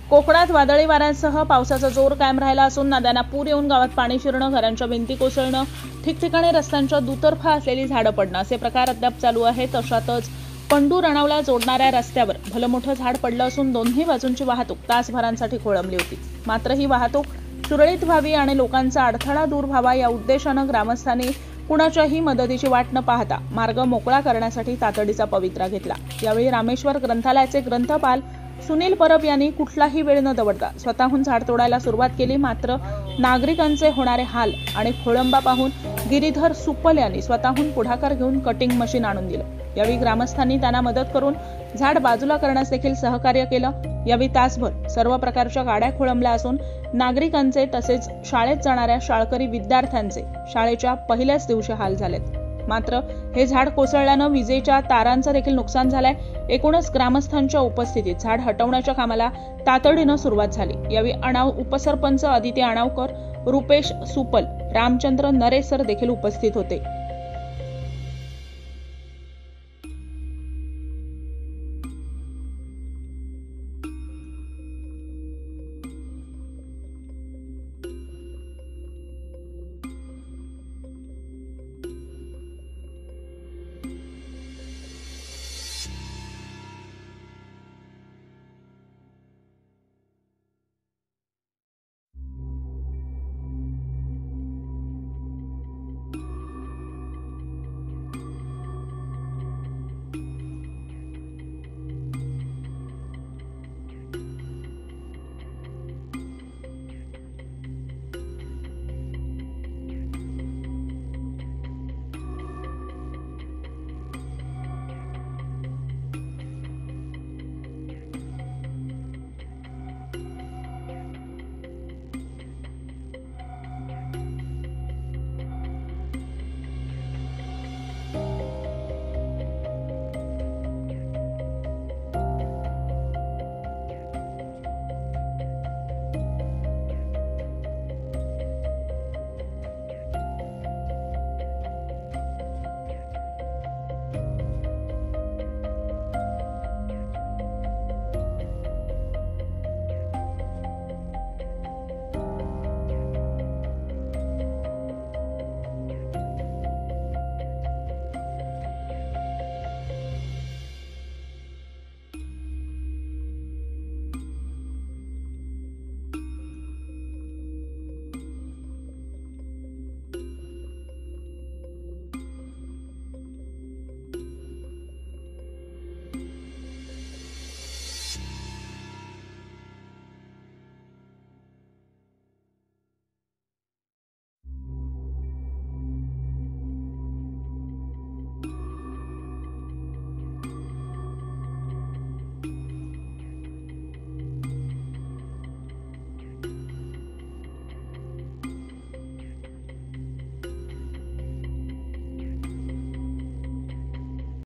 कोकणात वादळी वाऱ्यांसह पावसाचा जोर कायम राहिला असून नद्यांना पूर येऊन गावात पाणी शिरणं, घरांच्या भिंती कोसळणं, ठिकठिकाणी रस्त्यांच्या दुतर्फा असलेली झाडं पडणं असे प्रकार अद्याप चालू आहेत। अशातच पंडू रणावला जोडणाऱ्या रस्त्यावर भलं मोठं झाड पडलं असून दोन्ही बाजूंची वाहतूक तासभरांसाठी खोळंबली होती। मात्र ही वाहतूक सुरळीत व्हावी आणि लोकांचा अडथळा दूर व्हावा या उद्देशानं ग्रामस्थांनी कुणाच्याही मदतीची वाट न पाहता मार्ग मोकळा करण्यासाठी तातडीचा पवित्रा घेतला। यावेळी रामेश्वर ग्रंथालयाचे ग्रंथपाल सुनील परब यांनी कुठलाही वेळ न दवडता स्वतःहून झाड तोडायला सुरुवात केली। मात्र नागरिकांचे होणारे हाल आणि खोळंबा पाहून गिरीधर सुप्पल यांनी स्वतःहून पुढाकार घेऊन कटिंग मशीन आणून दिलं। यावेळी ग्रामस्थांनी त्यांना मदत करून झाड बाजूला करण्यास देखील सहकार्य केलं। यावेळी तासभर सर्व प्रकारच्या गाड्या खोळंबल्या असून नागरिकांचे तसेच शाळेत जाणाऱ्या शाळकरी विद्यार्थ्यांचे शाळेच्या पहिल्याच दिवशी हाल झालेत। मात्र हे झाड कोसळल्यानं विजेच्या तारांचं देखील नुकसान झालंय। एकूणच ग्रामस्थांच्या उपस्थितीत झाड हटवण्याच्या कामाला तातडीनं सुरुवात झाली। यावेळी उपसरपंच आदित्य अणावकर, रुपेश सुपल, रामचंद्र नरेसर देखील उपस्थित होते।